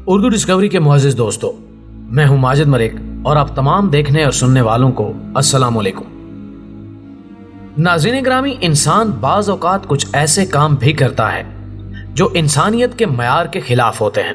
Urdu Discovery کے معزز دوستو، میں ہوں ماجد ملک اور آپ تمام دیکھنے اور سننے والوں کو السلام علیکم۔ ناظرین گرامی، انسان بعض اوقات کچھ ایسے کام بھی کرتا ہے جو انسانیت کے معیار کے خلاف ہوتے ہیں۔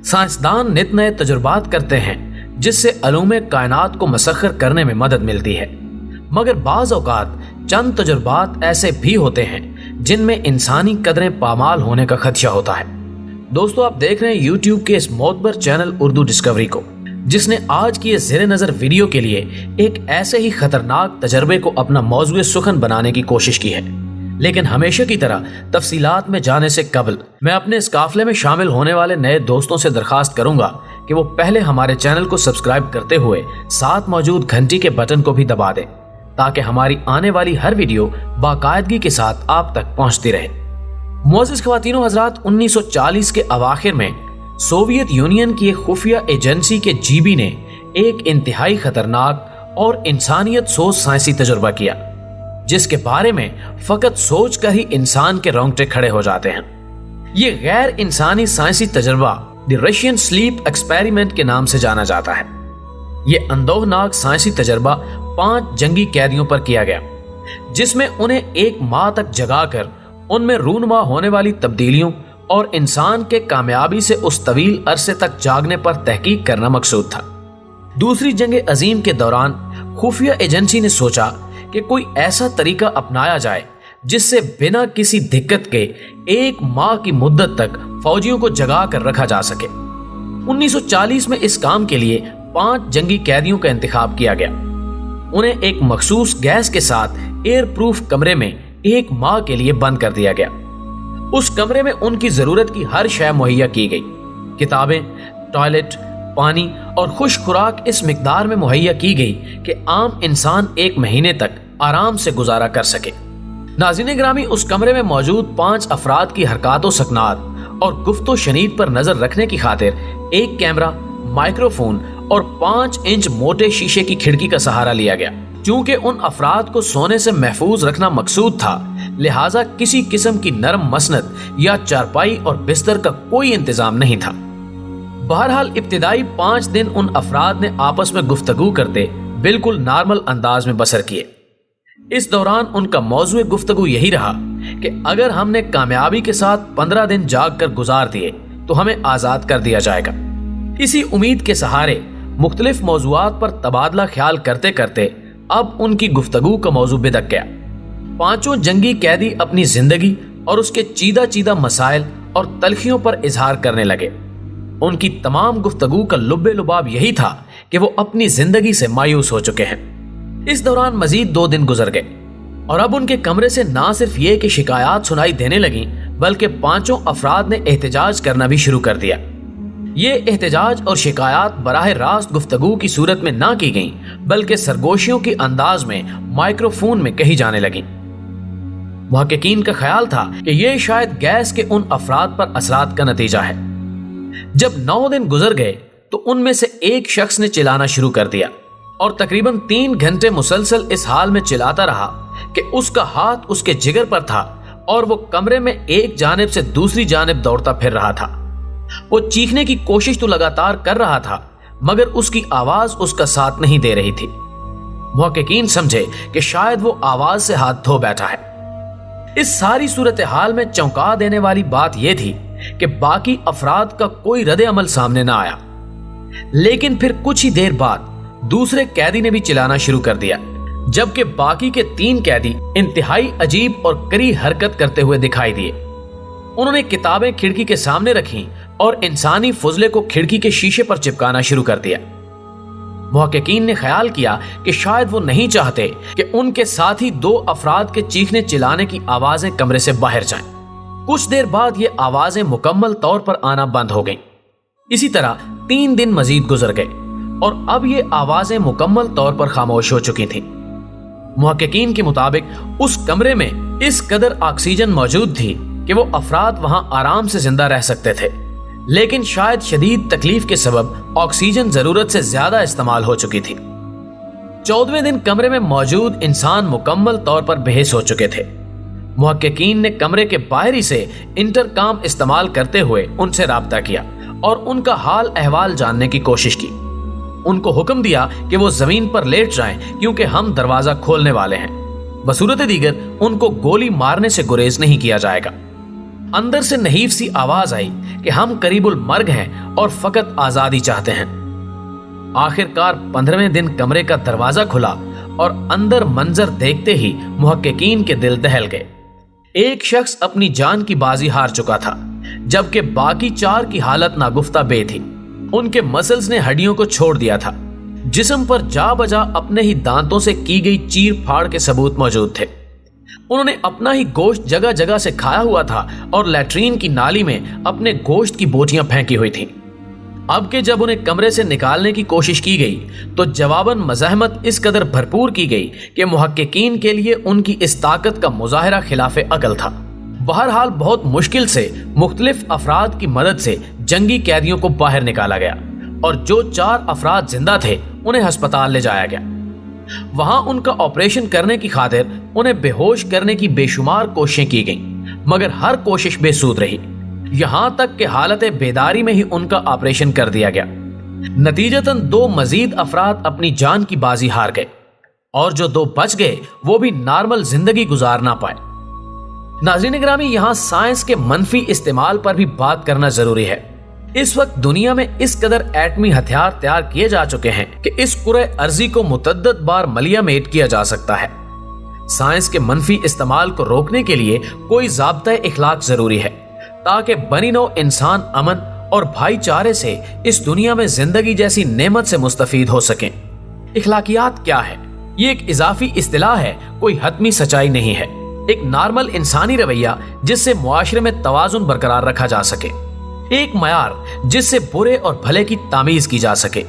سائنسدان نت نئے تجربات کرتے ہیں جس سے علوم کائنات کو مسخر کرنے میں مدد ملتی ہے، مگر بعض اوقات چند تجربات ایسے بھی ہوتے ہیں جن میں انسانی قدریں پامال ہونے کا خدشہ ہوتا ہے۔ دوستو، آپ دیکھ رہے ہیں یوٹیوب کے اس معتبر چینل اردو ڈسکوری کو، جس نے آج کی اس زیر نظر ویڈیو کے لیے ایک ایسے ہی خطرناک تجربے کو اپنا موضوع سخن بنانے کی کوشش کی ہے۔ لیکن ہمیشہ کی طرح تفصیلات میں جانے سے قبل میں اپنے اس قافلے میں شامل ہونے والے نئے دوستوں سے درخواست کروں گا کہ وہ پہلے ہمارے چینل کو سبسکرائب کرتے ہوئے ساتھ موجود گھنٹی کے بٹن کو بھی دبا دیں تاکہ ہماری آنے والی ہر ویڈیو باقاعدگی کے ساتھ آپ تک پہنچتی رہے۔ معزز خواتین و حضرات، 1940 کے اواخر میں سوویت یونین کی ایک خفیہ ایجنسی کے جی بی نے ایک انتہائی خطرناک اور انسانیت سوز سائنسی تجربہ کیا جس کے بارے میں فقط سوچ کر ہی انسان کے رونگٹے کھڑے ہو جاتے ہیں۔ یہ غیر انسانی سائنسی تجربہ دی رشین سلیپ ایکسپیریمنٹ کے نام سے جانا جاتا ہے۔ یہ اندوہناک سائنسی تجربہ 5 جنگی قیدیوں پر کیا گیا، جس میں انہیں 1 ماہ تک جگا کر ان میں رونما ہونے والی تبدیلیوں اور انسان کے کامیابی سے اس طویل عرصے تک جاگنے پر تحقیق کرنا مقصود تھا۔ دوسری جنگ عظیم کے دوران خفیہ ایجنسی نے سوچا کہ کوئی ایسا طریقہ اپنایا جائے جس سے بنا کسی دقت کے 1 ماہ کی مدت تک فوجیوں کو جگا کر رکھا جا سکے۔ 1940 میں اس کام کے لیے 5 جنگی قیدیوں کا انتخاب کیا گیا۔ انہیں ایک مخصوص گیس کے ساتھ ایئر پروف کمرے میں 1 ماہ کے لیے بند کر دیا گیا۔ اس کمرے میں ان کی ضرورت کی ہر شے مہیا کی گئی۔ کتابیں، ٹوائلٹ، پانی اور خشک خوراک اس مقدار میں مہیا کی گئی کہ عام انسان 1 مہینے تک آرام سے گزارا کر سکے۔ ناظرین گرامی، اس کمرے میں موجود 5 افراد کی حرکات و سکنات اور گفت و شنید پر نظر رکھنے کی خاطر ایک کیمرہ، مائکرو فون اور 5 انچ موٹے شیشے کی کھڑکی کا سہارا لیا گیا۔ چونکہ ان افراد کو سونے سے محفوظ رکھنا مقصود تھا، لہٰذا کسی قسم کی نرم مسند یا چارپائی اور بستر کا کوئی انتظام نہیں تھا۔ بہرحال ابتدائی 5 دن ان افراد نے آپس میں گفتگو کرتے بالکل نارمل انداز میں بسر کیے۔ اس دوران ان کا موضوع گفتگو یہی رہا کہ اگر ہم نے کامیابی کے ساتھ 15 دن جاگ کر گزار دیے تو ہمیں آزاد کر دیا جائے گا۔ اسی امید کے سہارے مختلف موضوعات پر تبادلہ خیال کرتے کرتے اب ان کی گفتگو کا موضوع بدک گیا۔ 5 جنگی قیدی اپنی زندگی اور اس کے چیدہ مسائل اور تلخیوں پر اظہار کرنے لگے۔ ان کی تمام گفتگو کا لب لباب یہی تھا کہ وہ اپنی زندگی سے مایوس ہو چکے ہیں۔ اس دوران مزید 2 دن گزر گئے اور اب ان کے کمرے سے نہ صرف یہ کہ شکایات سنائی دینے لگیں بلکہ 5 افراد نے احتجاج کرنا بھی شروع کر دیا۔ یہ احتجاج اور شکایات براہ راست گفتگو کی صورت میں نہ کی گئیں بلکہ سرگوشیوں کی انداز میں مائکرو فون میں کہی جانے لگیں۔ محققین کا خیال تھا کہ یہ شاید گیس کے ان افراد پر اثرات کا نتیجہ ہے۔ جب 9 دن گزر گئے تو ان میں سے ایک شخص نے چلانا شروع کر دیا اور تقریباً 3 گھنٹے مسلسل اس حال میں چلاتا رہا کہ اس کا ہاتھ اس کے جگر پر تھا اور وہ کمرے میں ایک جانب سے دوسری جانب دوڑتا پھر رہا تھا۔ وہ چیخنے کی کوشش تو لگاتار کر رہا تھا مگر اس کی آواز اس کا ساتھ نہیں دے رہی تھی۔ محققین سمجھے کہ شاید وہ آواز سے ہاتھ دھو بیٹھا ہے۔ اس ساری صورتحال میں چونکا دینے والی بات یہ تھی کہ باقی افراد کا کوئی رد عمل سامنے نہ آیا، لیکن پھر کچھ ہی دیر بعد دوسرے قیدی نے بھی چلانا شروع کر دیا، جبکہ باقی کے 3 قیدی انتہائی عجیب اور کری حرکت کرتے ہوئے دکھائی دیے۔ انہوں نے کتابیں کھڑکی کے سامنے رکھیں اور انسانی فضلے کو کھڑکی کے شیشے پر چپکانا شروع کر دیا۔ محققین نے خیال کیا کہ شاید وہ نہیں چاہتے کہ ان کے ساتھ ہی 2 افراد کے چیخنے چلانے کی آوازیں کمرے سے باہر جائیں۔ کچھ دیر بعد یہ آوازیں مکمل طور پر آنا بند ہو گئیں۔ اسی طرح 3 دن مزید گزر گئے اور اب یہ آوازیں مکمل طور پر خاموش ہو چکی تھیں۔ محققین کے مطابق اس کمرے میں اس قدر آکسیجن موجود تھی کہ وہ افراد وہاں آرام سے زندہ رہ سکتے تھے، लेकिन शायद शदीद तकलीफ के सबब ऑक्सीजन जरूरत से ज्यादा इस्तेमाल हो चुकी थी। 14वें दिन कमरे में मौजूद इंसान मुकम्मल तौर पर बेहोश हो चुके थे। मुहक्किकीन ने कमरे के बाहरी से इंटरकॉम इस्तेमाल करते हुए उनसे राब्ता किया और उनका हाल अहवाल जानने की कोशिश की। उनको हुक्म दिया कि वो जमीन पर लेट जाएं क्योंकि हम दरवाजा खोलने वाले हैं। बसूरत दीगर उनको गोली मारने से गुरेज नहीं किया जाएगा। अंदर से नहीफ सी आवाज आई कि हम करीबुल मर्ग हैं और फकत आजादी चाहते हैं। आखिरकार 15वें दिन कमरे का दरवाजा खुला और अंदर मंजर देखते ही मुहक्किकीन के दिल दहल गए। एक शख्स अपनी जान की बाजी हार चुका था, जबकि बाकी 4 की हालत नागुफ्ता बे थी। उनके मसल्स ने हड्डियों को छोड़ दिया था। जिस्म पर जा बजा अपने ही दांतों से की गई चीर फाड़ के सबूत मौजूद थे। उन्होंने अपना ही गोश्त जगह जगह से खाया हुआ था और लैट्रीन की नाली में अपने गोश्त की बोटियां फेंकी हुई थी। अब के जब उन्हें कमरे से निकालने की कोशिश की गई तो जवाबन मज़ाहमत इस कदर भरपूर की गई कि मुहक्किकीन के लिए उनकी इस ताकत का मुजाहिरा खिलाफे अकल था। बहरहाल बहुत मुश्किल से मुख्तलिफ अफराद की मदद से जंगी कैदियों को बाहर निकाला गया और जो 4 अफराद जिंदा थे उन्हें अस्पताल ले जाया गया। वहां उनका ऑपरेशन करने की खातिर उन्हें बेहोश करने की बेशुमार कोशिशें की गईं, मगर हर कोशिश बेसूद रही। यहां तक कि हालत बेदारी में ही उनका ऑपरेशन कर दिया गया। नतीजतन 2 मजीद अफराद अपनी जान की बाजी हार गए और जो 2 बच गए वो भी नॉर्मल जिंदगी गुजार ना पाए। नाज़रीन ग्रामी, यहाँ साइंस के मनफी इस्तेमाल पर भी बात करना जरूरी है। इस वक्त दुनिया में इस कदर एटमी हथियार तैयार किए जा चुके हैं कि इस कुरे अर्जी को मुतअद्दिद बार मलियामेट किया जा सकता है। साइंस के मनफी इस्तेमाल को रोकने के लिए कोई ज़ाब्ता इखलाक जरूरी है ताकि बनी नौ इंसान अमन और भाईचारे से इस दुनिया में जिंदगी जैसी नेमत से मुस्तफीद हो सकें। इखलाकियात क्या है? ये एक इजाफी इस्तिलाह है, कोई हतमी सच्चाई नहीं है। एक नॉर्मल इंसानी रवैया जिससे मुआशरे में तवाजुन बरकरार रखा जा सके, एक मयार जिससे बुरे और भले की तामीज की जा सके,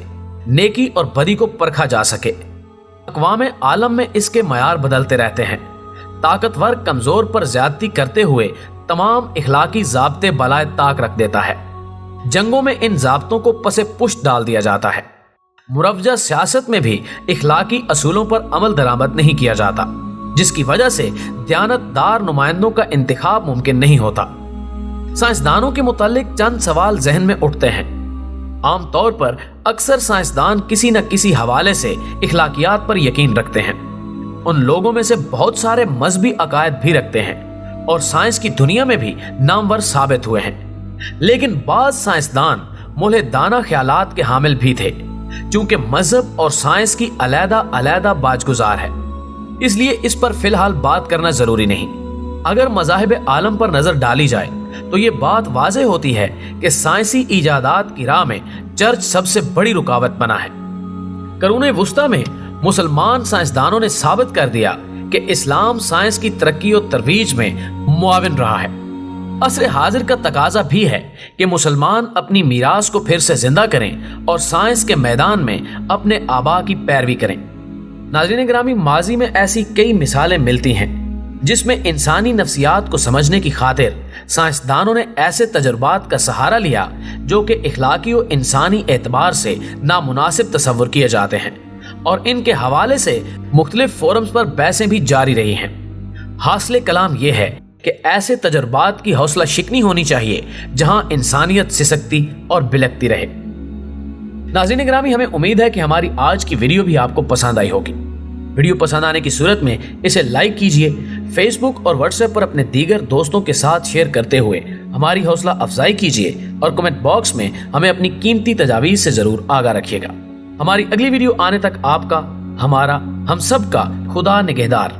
नेकी और बदी को परखा जा सके। अक़वाम आलम में इसके मयार बदलते रहते हैं। ताकतवर कमजोर पर ज्यादती करते हुए तमाम इखलाकी ज़ाब्ते बलाए ताक रख देता है। जंगों में इन ज़ाब्तों को पसे पुष्ट डाल दिया जाता है। मुरवजा सियासत में भी इखलाकी असूलों पर अमल दरामद नहीं किया जाता, जिसकी वजह से दयानतदार नुमाइंदों का इंतखाब मुमकिन नहीं होता। साइंसदानों के मुतालिक चंद सवाल जहन में उठते हैं। आमतौर पर अक्सर साइंसदान किसी न किसी हवाले से इखलाकियात पर यकीन रखते हैं। उन लोगों में से बहुत सारे मजहबी अकायद भी रखते हैं और साइंस की दुनिया में भी नामवर साबित हुए हैं। लेकिन बाज़ साइंसदान मुल्हिदाना ख्यालात के हामिल भी थे। चूंकि मजहब और साइंस की अलहदा बाजगुजार है, इसलिए इस पर फिलहाल बात करना जरूरी नहीं। अगर मज़ाहिब आलम पर नजर डाली जाए तो ये बात वाज़ेह होती है कि साइंसी इजादात की राह में चर्च सबसे बड़ी रुकावट बना है। करूने वुस्ता में मुसलमान साइंसदानों ने साबित कर दिया कि इस्लाम साइंस की तरक्की और तरवीज में मुआविन रहा है। असर हाजिर का तकाजा भी है कि मुसलमान अपनी मीरास को फिर से जिंदा करें और साइंस के मैदान में अपने आबा की पैरवी करें। नाज़रीन ग्रामी, माजी में ऐसी कई मिसालें मिलती हैं जिसमें इंसानी नफ्सियात को समझने की खातिर साइंसदानों ने ऐसे तजुर्बात का सहारा लिया जो कि इखलाकी और इंसानी एतबार से नामुनासिब तस्वुर किए जाते हैं, और इनके हवाले से मुख्तलिफ फोरम्स पर बहसें भी जारी रही हैं। हासिल कलाम यह है कि ऐसे तजुर्बात की हौसला शिकनी होनी चाहिए जहां इंसानियत सिसकती और बिलकती रहे। नाज़रीन ग्रामी, हमें उम्मीद है कि हमारी आज की वीडियो भी आपको पसंद आई होगी। वीडियो पसंद आने की सूरत में इसे लाइक कीजिए, फेसबुक और व्हाट्सएप पर अपने दीगर दोस्तों के साथ शेयर करते हुए हमारी हौसला अफजाई कीजिए और कमेंट बॉक्स में हमें अपनी कीमती तजावीज़ से जरूर आगाह रखिएगा। हमारी अगली वीडियो आने तक आपका, हमारा, हम सब का खुदा निगहदार।